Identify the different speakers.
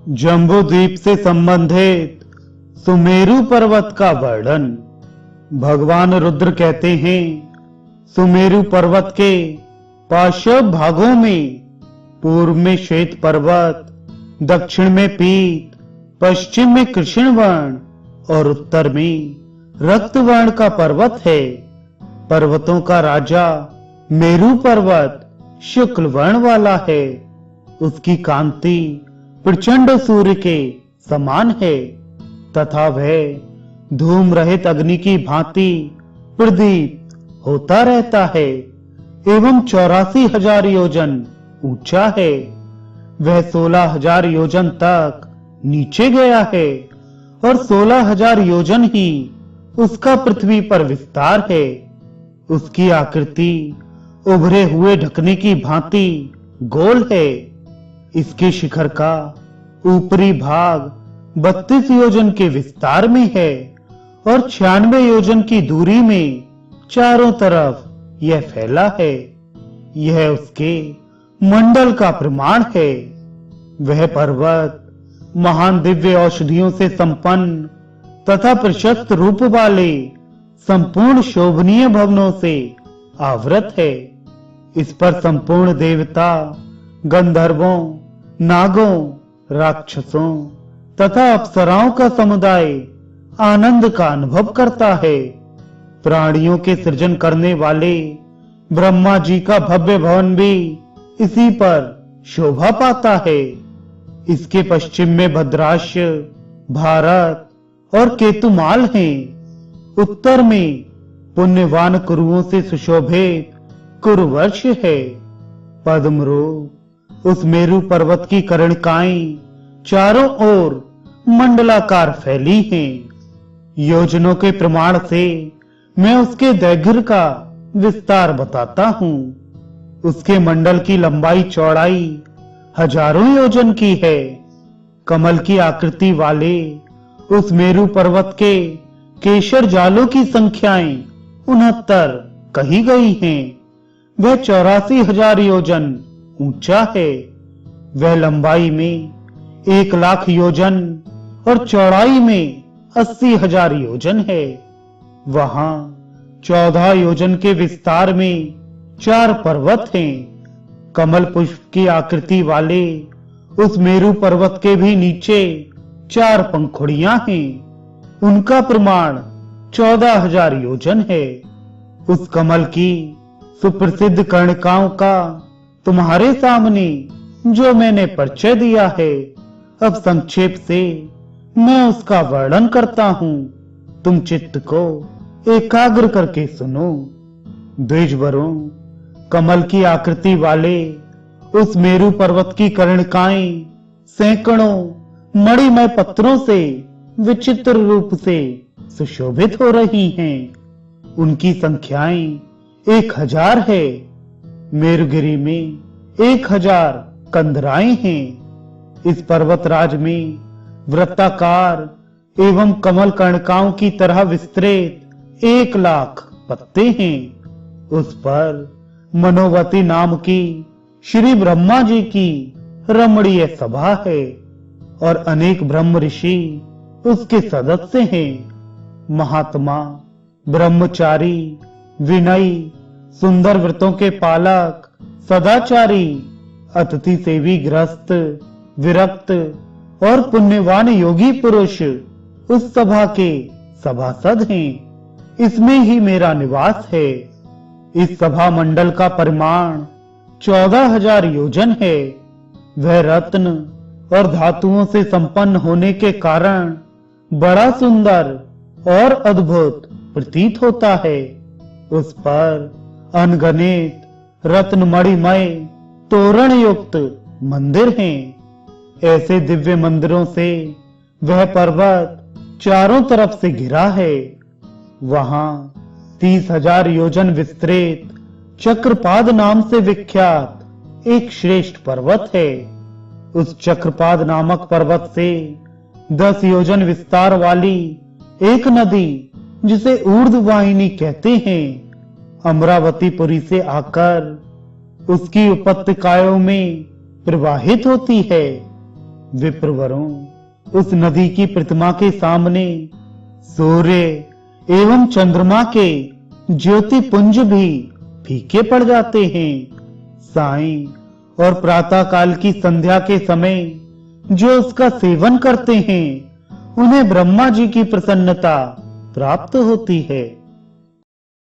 Speaker 1: जम्बू द्वीप से संबंधित सुमेरु पर्वत का वर्णन। भगवान रुद्र कहते हैं, सुमेरु पर्वत के पार्श्व भागों में पूर्व में श्वेत पर्वत, दक्षिण में पीत, पश्चिम में कृष्ण वर्ण और उत्तर में रक्त वर्ण का पर्वत है। पर्वतों का राजा मेरु पर्वत शुक्ल वर्ण वाला है। उसकी कांति प्रचंड सूर्य के समान है तथा वह धूम रहित अग्नि की भांति प्रदीप होता रहता है एवं 84,000 योजन ऊंचा है। वह 16,000 योजन तक नीचे गया है और 16,000 योजन ही उसका पृथ्वी पर विस्तार है। उसकी आकृति उभरे हुए ढकने की भांति गोल है। इसके शिखर का ऊपरी भाग 32 योजन के विस्तार में है और 96 योजन की दूरी में चारों तरफ यह फैला है। यह उसके मंडल का प्रमाण है। वह पर्वत महान दिव्य औषधियों से संपन्न तथा प्रशस्त रूप वाले संपूर्ण शोभनीय भवनों से आवृत है। इस पर संपूर्ण देवता, गंधर्वों, नागों, राक्षसों तथा अप्सराओं का समुदाय आनंद का अनुभव करता है। प्राणियों के सृजन करने वाले ब्रह्मा जी का भव्य भवन भी इसी पर शोभा पाता है। इसके पश्चिम में भद्राश्य, भारत और केतुमाल हैं। उत्तर में पुण्यवान कुरुओं से सुशोभित कुरुवर्ष है। पद्मरूप उस मेरु पर्वत की कर्णिकाएं चारों ओर मंडलाकार फैली हैं। योजनों के प्रमाण से मैं उसके दैर्घ्य का विस्तार बताता हूँ। उसके मंडल की लंबाई चौड़ाई हजारों योजन की है। कमल की आकृति वाले उस मेरु पर्वत के केशर जालों की संख्याएं 69 कही गई हैं। वह 84,000 योजन ऊंचा है। वह लंबाई में 1,00,000 योजन और चौड़ाई में 80,000 योजन है। वहां 14 योजन के विस्तार में 4 पर्वत हैं। कमल पुष्प की आकृति वाले उस मेरु पर्वत के भी नीचे 4 पंखुड़ियां हैं। उनका प्रमाण 14,000 योजन है। उस कमल की सुप्रसिद्ध कर्णिकाओं का तुम्हारे सामने जो मैंने परिचय दिया है, अब संक्षेप से मैं उसका वर्णन करता हूँ। तुम चित्त को एकाग्र करके सुनो। द्विजवरों, कमल की आकृति वाले उस मेरु पर्वत की कर्णिकाएं सैकड़ों मणिमय पत्रों से विचित्र रूप से सुशोभित हो रही हैं। उनकी संख्याएं 1,000 है। मेरुगिरी में 1,000 कंदराएं हैं। इस पर्वतराज में वृत्ताकार एवं कमल कर्णिकाओं की तरह विस्तृत 1,00,000 पत्ते हैं। उस पर मनोवती नाम की श्री ब्रह्मा जी की रमणीय सभा है और अनेक ब्रह्म ऋषि उसके सदस्य हैं। महात्मा, ब्रह्मचारी, विनयी, सुंदर व्रतों के पालक, सदाचारी, अतिथि सेवी, ग्रस्त, विरक्त और पुण्यवान योगी पुरुष उस सभा के सभासद हैं। इसमें ही मेरा निवास है। इस सभा मंडल का परिमाण 14,000 योजन है। वह रत्न और धातुओं से संपन्न होने के कारण बड़ा सुंदर और अद्भुत प्रतीत होता है। उस पर अनगणित रत्नमणिमय तोरण युक्त मंदिर हैं। ऐसे दिव्य मंदिरों से वह पर्वत चारों तरफ से घिरा है। वहां 30,000 योजन विस्तृत चक्रपाद नाम से विख्यात एक श्रेष्ठ पर्वत है। उस चक्रपाद नामक पर्वत से 10 योजन विस्तार वाली एक नदी, जिसे ऊर्ध्ववाहिनी कहते हैं, अमरावतीपुरी से आकर उसकी उपत्यकाओं में प्रवाहित होती है। विप्रवरों, उस नदी की प्रतिमा के सामने सूर्य एवं चंद्रमा के ज्योति पुंज भी फीके पड़ जाते हैं। साईं और प्रातः काल की संध्या के समय जो उसका सेवन करते हैं, उन्हें ब्रह्मा जी की प्रसन्नता प्राप्त होती है।